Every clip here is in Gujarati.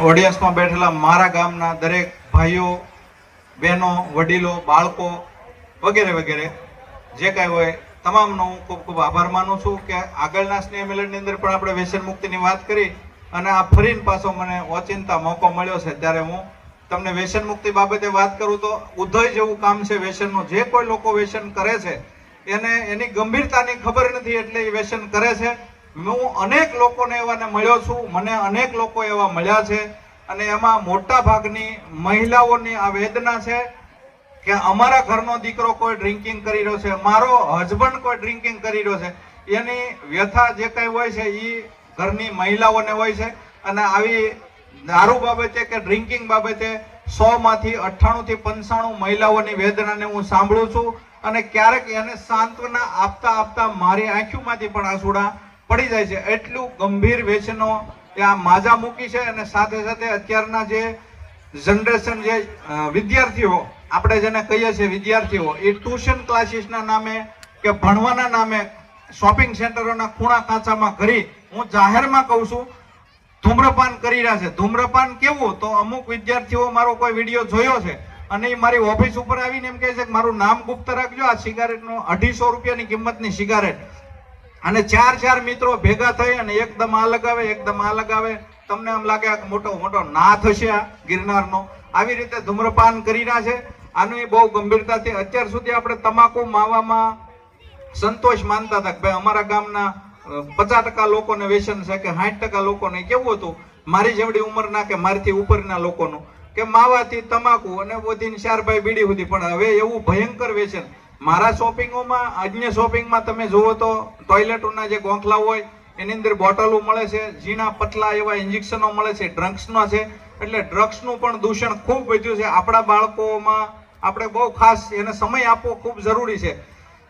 ઓડિયન્સમાં બેઠેલા મારા ગામના દરેક ભાઈઓ, બહેનો, વડીલો, બાળકો વગેરે વગેરે જે કાંઈ હોય તમામનો હું ખૂબ ખૂબ આભાર માનું છું કે આગળના સ્નેહ મિલનની અંદર પણ આપણે વ્યસન મુક્તિની વાત કરી અને આ ફરીને પાછો મને ઓચિંતા મોકો મળ્યો છે ત્યારે હું તમને વ્યસન મુક્તિ બાબતે વાત કરું તો ઉદય જેવું કામ છે વ્યસનનું. જે કોઈ લોકો વ્યસન કરે છે એને એની ગંભીરતાની ખબર નથી એટલે એ વ્યસન કરે છે. હું અનેક લોકોને એવાને મળ્યો છું, મને અનેક લોકો એવા મળ્યા છે અને એમાં મોટા ભાગની મહિલાઓની આ વેદના છે કે અમારા ઘરનો દીકરો કોઈ ડ્રિંકિંગ કરી રહ્યો છે, મારો હસબન્ડ કોઈ ડ્રિંકિંગ કરી રહ્યો છે. એની વ્યથા જે કઈ હોય છે એ ઘરની મહિલાઓને હોય છે અને આવી દારૂ બાબતે કે ડ્રિંકિંગ બાબતે 100 માંથી 98 થી 95 મહિલાઓની વેદનાને હું સાંભળું છું અને ક્યારેક એને સાંત્વના આપતા આપતા મારી આંખોમાંથી પણ આંસુડા પડી જાય છે. એટલું ગંભીર વ્યસનો ત્યાં માજા મૂકી છે અને સાથે સાથે અત્યારના જે જનરેશન જે વિદ્યાર્થીઓ આપણે જેને કહીએ છીએ વિદ્યાર્થીઓ એ ટ્યુશન ક્લાસીસના નામે કે ભણવાના નામે શોપિંગ સેન્ટરોના ખૂણા કાચામાં ઘરી હું જાહેરમાં કહું છું ધૂમ્રપાન કરી રહ્યા છે. ધૂમ્રપાન કેવું તો અમુક વિદ્યાર્થીઓ મારો કોઈ વિડીયો જોયો છે અને એ મારી ઓફિસ ઉપર આવીને એમ કહે છે કે મારું નામ ગુપ્ત રાખજો, આ સિગારેટનો 250 રૂપિયાની કિંમતની સિગારેટ અને 4 મિત્રો ભેગા થઈ અને એકદમ આ લગાવે તમને એમ લાગે મોટો મોટો નાથ હશે આ ગિરનારનો. આવી રીતે ધૂમ્રપાન કરી રહ્યા છે. આની બહુ ગંભીરતાથી અત્યાર સુધી આપણે તમાકુ માવામાં સંતોષ માનતા હતા કે ભાઈ અમારા ગામના 50% લોકોને વ્યસન છે કે 60% લોકોને કેવું હતું મારી જેવડી ઉંમરના કે મારીથી ઉપરના લોકોનું કે માવાથી તમાકુ અને વધીને 4 ભાઈ બીડી સુધી. પણ હવે એવું ભયંકર વ્યસન મારા શોપિંગોમાં અન્ય શોપિંગમાં તમે જુઓ તો ટોયલેટોના જે ગોખલા હોય એની અંદર બોટલો મળે છે, ઝીણા પતલા એવા ઇન્જેક્શનો મળે છે, ડ્રગ્સનો છે. એટલે ડ્રગ્સનું પણ દૂષણ ખૂબ વધ્યું છે. આપણા બાળકોમાં આપણે બહુ ખાસ એને સમય આપવો ખૂબ જરૂરી છે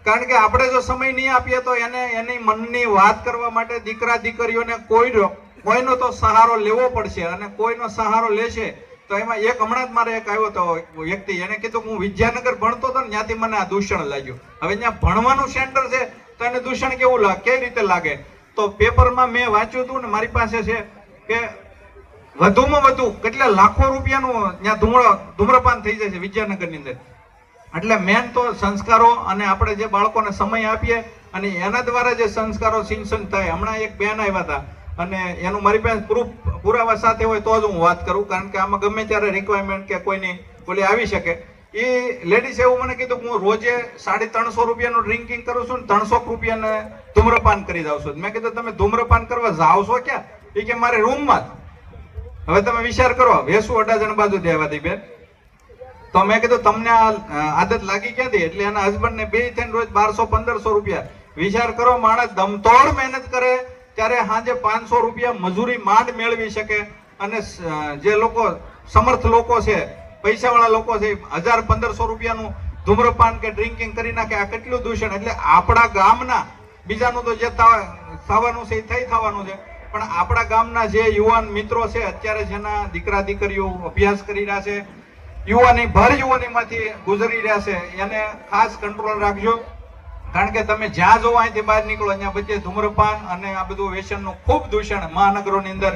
કારણ કે આપણે જો સમય નહીં આપીએ તો એને એની મનની વાત કરવા માટે દીકરા દીકરીઓને કોઈનો તો સહારો લેવો પડશે અને કોઈનો સહારો લેશે તો એમાં એક હમણાં જ મારે એક આવ્યો હતો વ્યક્તિ એને કીધું કે હું વિદ્યાનગર ભણતો હતો ને ત્યાંથી મને આ દૂષણ લાગ્યું. હવે ત્યાં ભણવાનું સેન્ટર છે તો એને દૂષણ કેવું લાગે, કેવી રીતે લાગે? તો પેપરમાં મેં વાંચ્યું હતું ને મારી પાસે છે કે વધુમાં વધુ કેટલા લાખો રૂપિયાનું ત્યાં ધૂમ્રપાન થઈ જાય છે વિદ્યાનગરની અંદર. એટલે મેન તો સંસ્કારો અને આપણે જે બાળકોને સમય આપીએ અને એના દ્વારા જે સંસ્કારો સિંચન થાય. હમણાં એક બેન આવ્યા હતા અને એનું મારી પાસે પુરાવા સાથે હોય તો જ હું વાત કરું કારણ કે આમાં ગમે ત્યારે રિક્વાયરમેન્ટ કે કોઈની બોલી આવી શકે. એ લેડીઝ એવું મને કીધું કે હું રોજે 350 રૂપિયાનું ડ્રિંકિંગ કરું છું ને 300 રૂપિયાને ધૂમ્રપાન કરી જાઉં છું. મેં કીધું તમે ધૂમ્રપાન કરવા જાઓ છો ક્યાં? એ કે મારે રૂમમાં જ. હવે તમે વિચાર કરો વેસુ અડાજણ બાજુ દેવા દી બેન. તો મેં કીધું તમને આ આદત લાગી ક્યાંથી? એટલે એના હસબન્ડ ને બે થઈને રોજ 1200-1500 રૂપિયા. વિચાર કરો માણસ દમતોડ મહેનત કરે ત્યારે સાંજે 500 રૂપિયા મજૂરી માંડ મેળવી શકે અને જે લોકો સમર્થ લોકો છે પૈસાવાળા લોકો છે 1000-1500 રૂપિયાનું ધૂમ્રપાન કે ડ્રિંકિંગ કરી નાખે. આ કેટલું દૂષણ. એટલે આપણા ગામના બીજાનું તો જે થવાનું છે એ થઈ થવાનું છે પણ આપણા ગામના જે યુવાન મિત્રો છે અત્યારે જેના દીકરા દીકરીઓ અભ્યાસ કરી રહ્યા છે, યુવાની ભર યુવાનીમાંથી ગુજરી રહ્યા છે, એને ખાસ કંટ્રોલ રાખજો કારણ કે તમે જ્યાં જોવો અહીંથી બહાર નીકળો અહીંયા વચ્ચે ધૂમ્રપાન અને આ બધું વ્યસનનું ખૂબ દૂષણ મહાનગરોની અંદર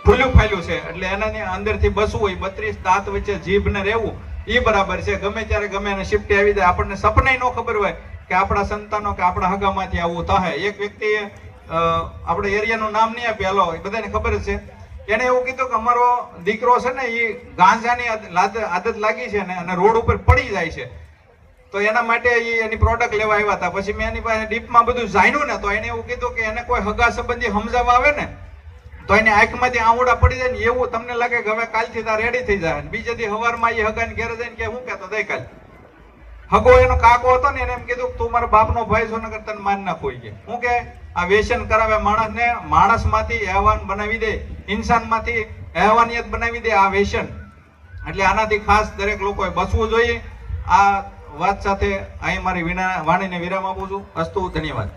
ફૂલ્યું ફાલ્યું છે. એટલે એનાની અંદરથી બસવું હોય 32 દાંત વચ્ચે જીભને રહેવું એ બરાબર છે. ગમે ત્યારે ગમે એને શિફ્ટ આવી જાય. આપણને સપને ન ખબર હોય કે આપણા સંતાનો કે આપણા હગામાંથી આવું થાય. એક વ્યક્તિએ આપણે એરિયાનું નામ નહીં આપી, હાલો એ બધાને ખબર જ છે. એને એવું કીધું કે અમારો દીકરો છે ને એ ગાંજાની આદત લાગી છે ને અને રોડ ઉપર પડી જાય છે તો એના માટે એની પ્રોડક્ટ લેવા આવ્યા હતા. પછી મેં એની પાસે ડીપમાં બધું જાણ્યું ને તો એને એવું કીધું કે એને કોઈ હગા સંબંધી સમજાવવા આવે ને તો એને આંખમાંથી આંવડા પડી જાય ને એવું તમને લાગે કે હવે કાલથી તાર રેડી થઈ જાય. બીજે દી સવારમાં એ હગાને ઘેર જઈને કે હું કહેતો દઈ કાલ હગો એનો કાકો હતો ને એને એમ કીધું તું મારા બાપનો ભાઈ છો ને તને માન ના કોઈ કે હું કે આ વ્યસન કરાવે માણસને માણસમાંથી હેવાન બનાવી દે, ઇન્સાનમાંથી હેવાનિયત બનાવી દે આ વ્યસન. એટલે આનાથી ખાસ દરેક લોકોએ બચવું જોઈએ. આ વાત સાથે અહીં મારી વાણીને વિરામ આપું છું. અસ્તુ, ધન્યવાદ.